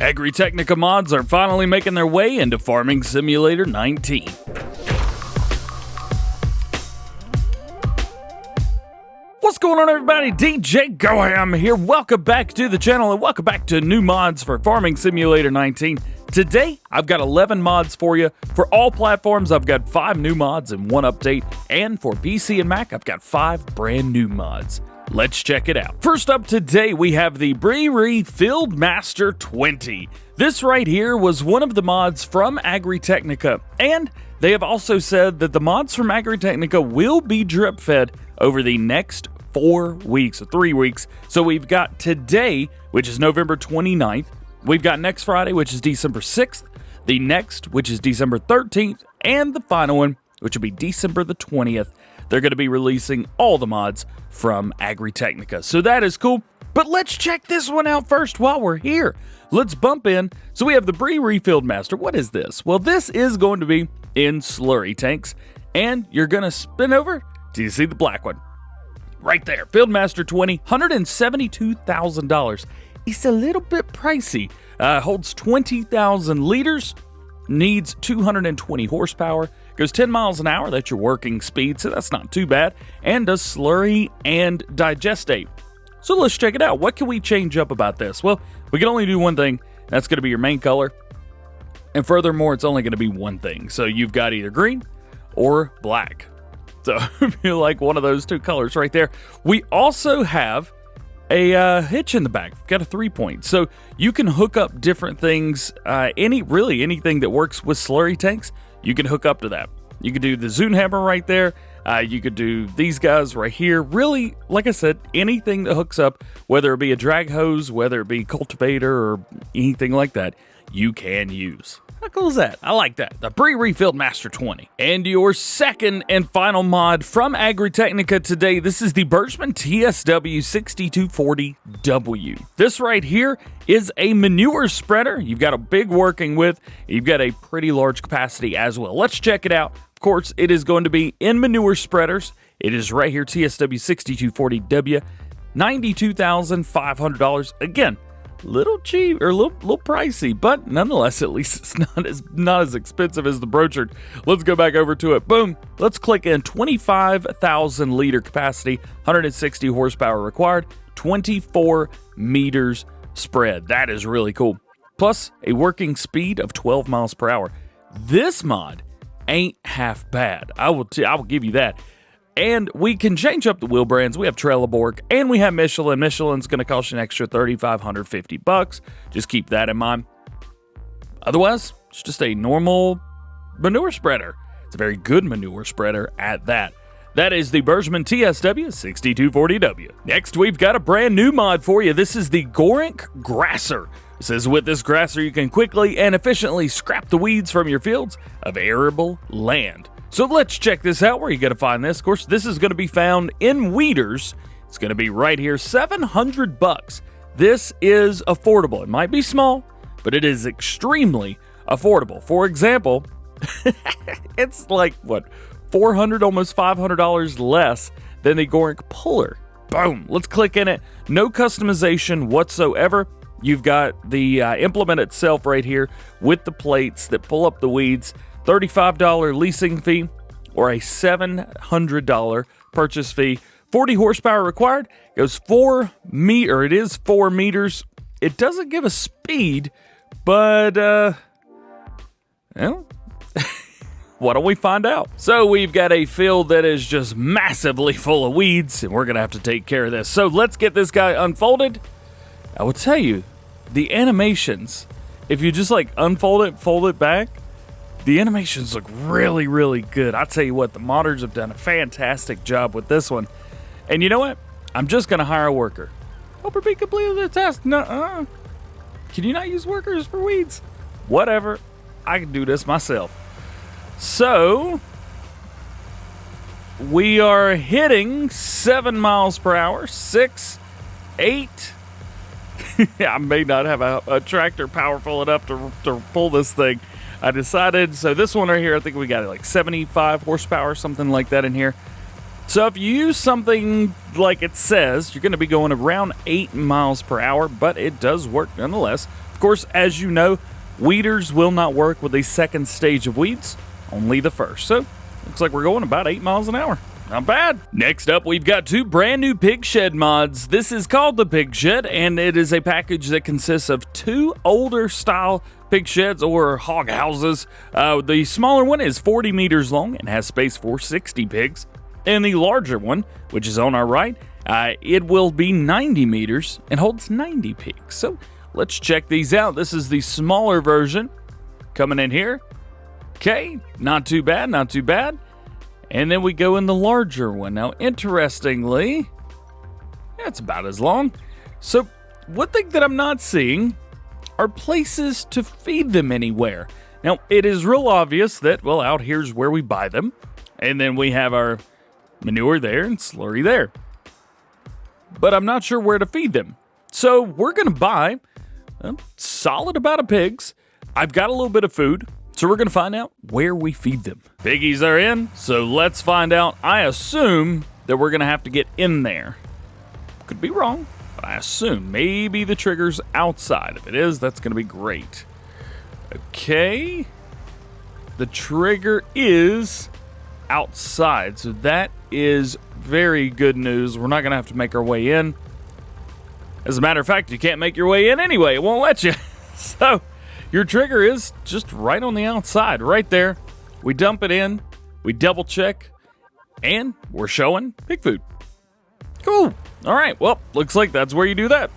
Agritechnica mods are finally making their way into Farming Simulator 19. What's going on, everybody? DjGoHam here. Welcome back to the channel and welcome back to new mods for Farming Simulator 19. Today, I've got 11 mods for you. For all platforms, I've got 5 new mods and 1 update. And for PC and Mac, I've got 5 brand new mods. Let's check it out. First up today, we have the Briri Fieldmaster 20. This right here was one of the mods from Agritechnica, and they have also said that the mods from Agritechnica will be drip fed over the next 4 weeks, or 3 weeks. So we've got today, which is November 29th. We've got next Friday, which is December 6th. The next, which is December 13th. And the final one, which will be December the 20th. They're going to be releasing all the mods from Agritechnica. So that is cool. But let's check this one out first while we're here. Let's bump in. So we have the Briri Fieldmaster. What is this? Well, this is going to be in slurry tanks. And you're going to spin over. Do you see the black one? Right there. Fieldmaster 20, $172,000. It's a little bit pricey. Holds 20,000 liters. Needs 220 horsepower. Goes 10 miles an hour, that's your working speed, so that's not too bad, and does slurry and digestate. So let's check it out. What can we change up about this? Well, we can only do one thing. That's going to be your main color. And furthermore, it's only going to be one thing. So you've got either green or black. So if you like one of those 2 colors right there. We also have a hitch in the back. We've got a 3-point. So you can hook up different things, anything that works with slurry tanks. You can hook up to that. You could do the Zoom hammer right there. You could do these guys right here. Really, like I said, anything that hooks up, whether it be a drag hose, whether it be cultivator or anything like that, you can use. How cool is that? I like that. The Briri Fieldmaster 20. And your second and final mod from Agritechnica today, this is the Bergmann TSW 6240W. This right here is a manure spreader. You've got a big working width. You've got a pretty large capacity as well. Let's check it out. Of course, it is going to be in manure spreaders. It is right here, TSW 6240W, $92,500. Again, little cheap or little pricey, but nonetheless, at least it's not as expensive as the brochured. Let's go back over to it. Boom. Let's click in 25,000 liter capacity, 160 horsepower required, 24 meters spread. That is really cool. Plus a working speed of 12 miles per hour. This mod ain't half bad. I will give you that. And we can change up the wheel brands. We have Trelleborg and we have Michelin. Michelin's going to cost you an extra $3,550. Just keep that in mind. Otherwise, it's just a normal manure spreader. It's a very good manure spreader at that. That is the Bergmann TSW 6240W. Next, we've got a brand new mod for you. This is the Gorenc Graser. It says with this Graser, you can quickly and efficiently scrap the weeds from your fields of arable land. So let's check this out. Where are you going to find this? Of course, this is going to be found in Weeders. It's going to be right here, $700. This is affordable. It might be small, but it is extremely affordable. For example, it's like, what, $400, almost $500 less than the Gorenc Puller. Boom. Let's click in it. No customization whatsoever. You've got the implement itself right here with the plates that pull up the weeds. $35 leasing fee or a $700 purchase fee. 40 horsepower required. It is 4 meters. It doesn't give a speed, but why don't we find out? So we've got a field that is just massively full of weeds, and we're gonna have to take care of this. So let's get this guy unfolded. I will tell you, the animations, if you just like unfold it, fold it back, the animations look really, really good. I tell you what, the modders have done a fantastic job with this one. And you know what? I'm just going to hire a worker. Hope we completed the test. Nuh-uh. Can you not use workers for weeds? Whatever. I can do this myself. So, we are hitting 7 miles per hour. 6, 8. I may not have a tractor powerful enough to pull this thing. I decided, so this one right here, I think we got like 75 horsepower, something like that in here. So if you use something like it says, you're going to be going around 8 miles per hour, but it does work nonetheless. Of course, as you know, weeders will not work with the second stage of weeds, only the first. So, looks like we're going about 8 miles an hour. Not bad. Next up, we've got 2 brand new Pigshed mods. This is called the Pigshed, and it is a package that consists of 2 older style pig sheds or hog houses. The smaller one is 40 meters long and has space for 60 pigs. And the larger one, which is on our right, it will be 90 meters and holds 90 pigs. So let's check these out. This is the smaller version coming in here. Okay, not too bad, not too bad. And then we go in the larger one. Now, interestingly, it's about as long. So one thing that I'm not seeing are places to feed them anywhere. Now, it is real obvious that, well, out here's where we buy them. And then we have our manure there and slurry there. But I'm not sure where to feed them. So we're going to buy a solid amount of pigs. I've got a little bit of food. So we're going to find out where we feed them. Piggies are in, so let's find out. I assume that we're going to have to get in there. Could be wrong, but I assume maybe the trigger's outside. If it is, that's going to be great. Okay. The trigger is outside, so that is very good news. We're not going to have to make our way in. As a matter of fact, you can't make your way in anyway. It won't let you. So your trigger is just right on the outside, right there. We dump it in, we double check, and we're showing pig food. Cool. All right, well, looks like that's where you do that.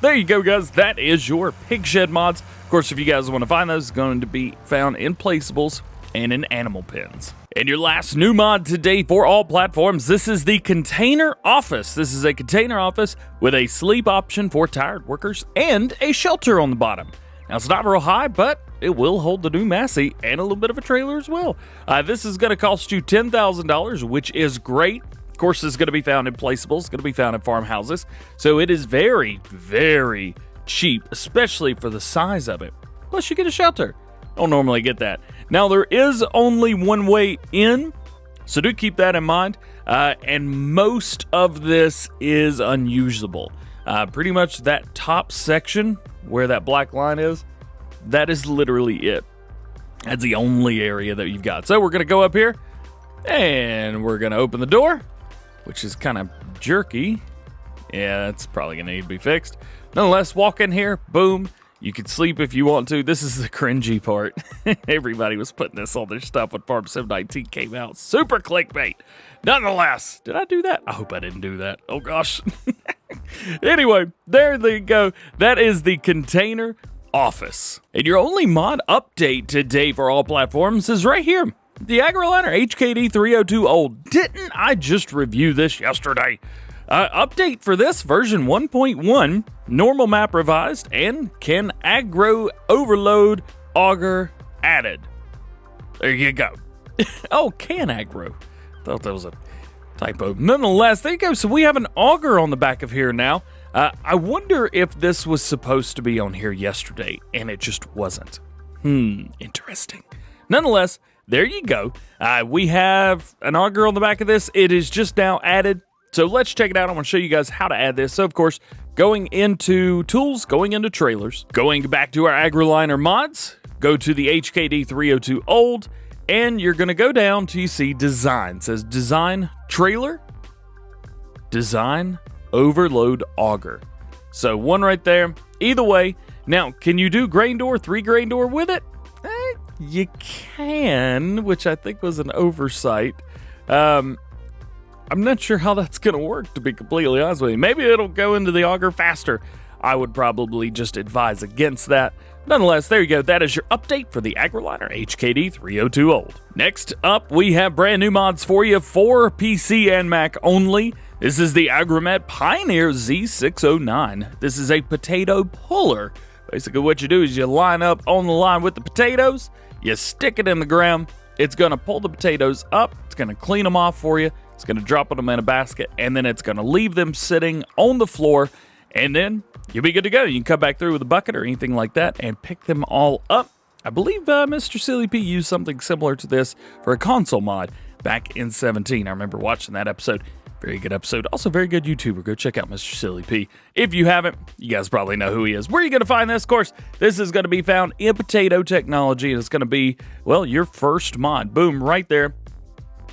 There you go, guys. That is your Pigshed mods. Of course, if you guys want to find those, it's going to be found in placeables and in animal pens. And your last new mod today for all platforms, this is the Container Office. This is a container office with a sleep option for tired workers and a shelter on the bottom. Now, it's not real high, but it will hold the new Massey and a little bit of a trailer as well. This is going to cost you $10,000, which is great. Of course, this is going to be found in placeables. It's going to be found in farmhouses. So it is very, very cheap, especially for the size of it. Plus, you get a shelter. Don't normally get that. Now, there is only one way in, so do keep that in mind. And most of this is unusable. Pretty much that top section where that black line is, that is literally it. That's the only area that you've got. So we're going to go up here, and we're going to open the door, which is kind of jerky. Yeah, it's probably going to need to be fixed. Nonetheless, walk in here, boom. You can sleep if you want to. This is the cringy part. Everybody was putting this on their stuff when FS19 came out. Super clickbait. Nonetheless, did I do that? I hope I didn't do that. Oh, gosh. Anyway, there you go. That is the Container Office. And your only mod update today for all platforms is right here. The Agroliner HKD 302 Old. Didn't I just review this yesterday? Update for this, version 1.1, normal map revised, and can agro overload auger added. There you go. Oh, can agro. Thought that was a typo. Nonetheless, there you go. So we have an auger on the back of here now. I wonder if this was supposed to be on here yesterday, and it just wasn't. Interesting. Nonetheless, there you go. We have an auger on the back of this. It is just now added. So let's check it out. I want to show you guys how to add this. So, of course, going into tools, going into trailers, going back to our Agroliner mods, go to the HKD 302 Old, and you're going to go down to, you see, design. It says design trailer, design overload auger. So one right there. Either way. Now, can you do grain door, 3 grain door with it? You can, which I think was an oversight. I'm not sure how that's going to work, to be completely honest with you. Maybe it'll go into the auger faster. I would probably just advise against that. Nonetheless, there you go. That is your update for the Agroliner HKD 302 Old. Next up, we have brand new mods for you for PC and Mac only. This is the Agromet Pioneer Z609. This is a potato puller. Basically, what you do is you line up on the line with the potatoes, you stick it in the ground, it's going to pull the potatoes up, it's going to clean them off for you, it's going to drop them in a basket, and then it's going to leave them sitting on the floor, and then you'll be good to go. You can come back through with a bucket or anything like that and pick them all up. I believe Mr. Silly P used something similar to this for a console mod back in 17. I remember watching that episode. Very good episode. Also, very good YouTuber. Go check out Mr. Silly P. If you haven't, you guys probably know who he is. Where are you going to find this? Of course, this is going to be found in Potato Technology, and it's going to be, well, your first mod. Boom, right there.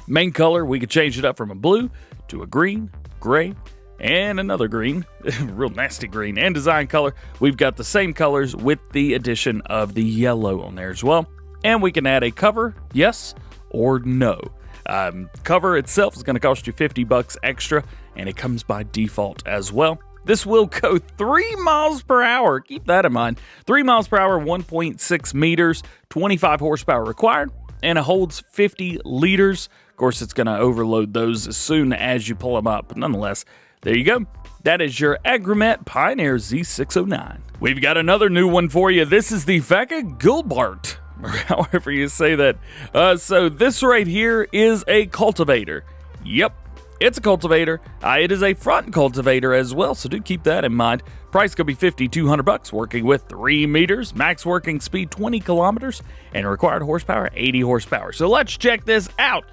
Main color, we could change it up from a blue to a green, gray, and another green. Real nasty green. And design color, we've got the same colors with the addition of the yellow on there as well. And we can add a cover, yes or no. Cover itself is going to cost you $50 extra, and it comes by default as well. This will go 3 miles per hour. Keep that in mind. 3 miles per hour, 1.6 meters, 25 horsepower required, and it holds 50 liters. Of course, it's going to overload those as soon as you pull them up. But nonetheless, there you go. That is your Agromet Pioneer Z609. We've got another new one for you. This is the Faca Guilbart, or however you say that. So this right here is a cultivator. Yep, it's a cultivator. It is a front cultivator as well, so do keep that in mind. Price could be $5,200, working with 3 meters, max working speed 20 kilometers, and required horsepower 80 horsepower. So let's check this out.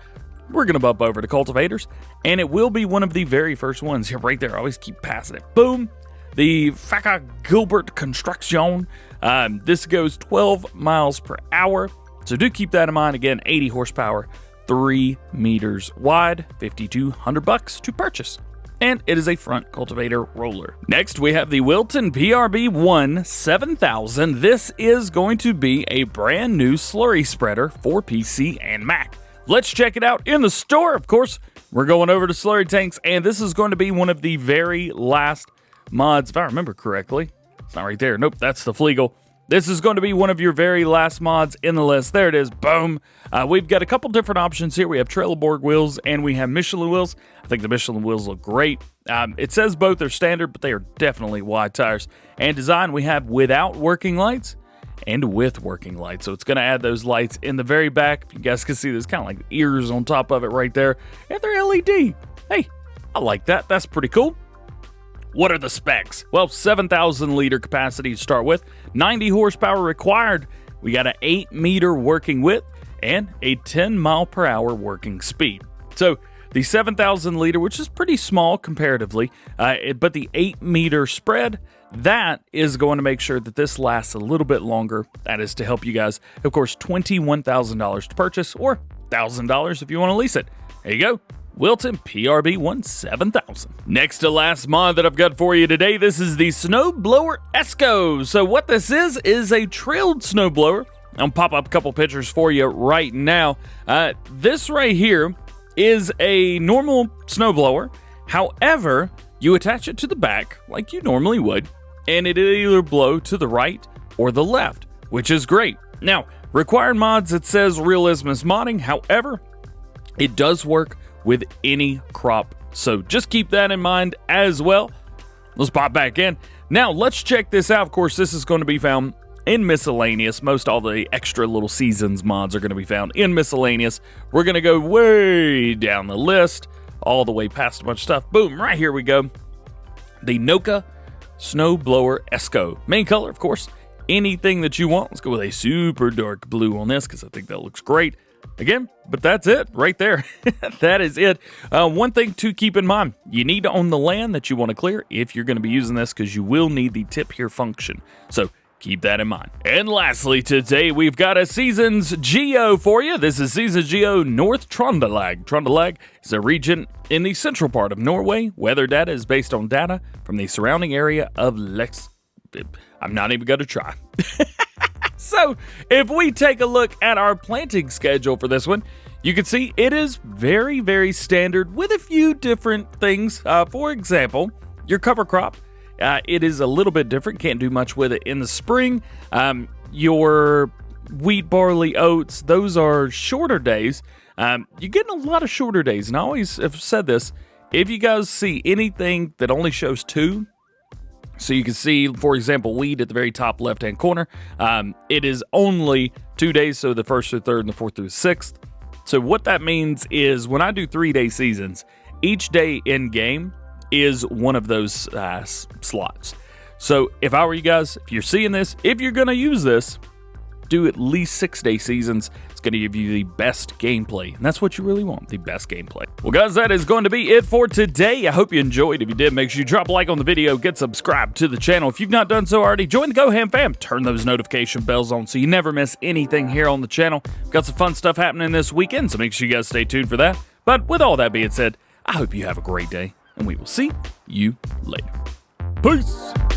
We're going to bump over to cultivators, and it will be one of the very first ones here right there. I always keep passing it. Boom. The Faca Guilbart construction. This goes 12 miles per hour, so do keep that in mind. Again, 80 horsepower, 3 meters wide, $5,200 to purchase. And it is a front cultivator roller. Next, we have the Wielton PRB 7000. This is going to be a brand new slurry spreader for PC and Mac. Let's check it out in the store. Of course, we're going over to slurry tanks, and this is going to be one of the very last mods, if I remember correctly. It's not right there. Nope, that's the Flegel. This is going to be one of your very last mods in the list. There it is. Boom. We've got a couple different options here. We have Trelleborg wheels and we have Michelin wheels. I think the Michelin wheels look great. It says both are standard, but they are definitely wide tires. And design, we have without working lights and with working lights. So it's going to add those lights in the very back. If you guys can see, there's kind of like ears on top of it right there. And they're LED. Hey, I like that. That's pretty cool. What are the specs? Well, 7,000 liter capacity to start with, 90 horsepower required. We got an 8 meter working width and a 10 mile per hour working speed. So the 7,000 liter, which is pretty small comparatively, but the 8 meter spread, that is going to make sure that this lasts a little bit longer. That is to help you guys. Of course, $21,000 to purchase, or $1,000 if you want to lease it. There you go. Wielton PRB 7000. Next to last mod that I've got for you today, this is the snowblower Esko. So what this is a trailed snowblower. I'll pop up a couple pictures for you right now. This right here is a normal snowblower. However, you attach it to the back like you normally would, and it'll either blow to the right or the left, which is great. Now, required mods, it says Realismus modding. However, it does work with any crop, so just keep that in mind as well. Let's pop back in. Now, let's check this out. Of course, this is going to be found in miscellaneous. Most all the extra little seasons mods are going to be found in miscellaneous. We're going to go way down the list, all the way past a bunch of stuff. Boom, right here we go. The Noka Snowblower Esko. Main color, of course, anything that you want. Let's go with a super dark blue on this because I think that looks great. Again, but that's it right there. That is it. One thing to keep in mind, you need to own the land that you want to clear if you're going to be using this, because you will need the tip here function. So keep that in mind. And lastly, today we've got a Seasons GEO for you. This is Seasons GEO North Trondelag. Trondelag is a region in the central part of Norway. Weather data is based on data from the surrounding area of I'm not even going to try. So, if we take a look at our planting schedule for this one, you can see it is very, very standard with a few different things. For example, your cover crop, it is a little bit different. Can't do much with it in the spring. Your wheat, barley, oats, those are shorter days. You're getting a lot of shorter days. And I always have said this, if you guys see anything that only shows 2, so you can see, for example, wheat at the very top left-hand corner. It is only 2 days, so the 1st through 3rd and the 4th through 6th. So what that means is when I do 3-day seasons, each day in game is one of those slots. So if I were you guys, if you're seeing this, if you're going to use this, do at least 6-day seasons. It's going to give you the best gameplay, and that's what you really want, the best gameplay. Well, guys, that is going to be it for today. I hope you enjoyed. If you did, make sure you drop a like on the video, get subscribed to the channel. If you've not done so already, join the GoHamFam. Turn those notification bells on so you never miss anything here on the channel. We've got some fun stuff happening this weekend, so make sure you guys stay tuned for that. But with all that being said, I hope you have a great day, and we will see you later. Peace!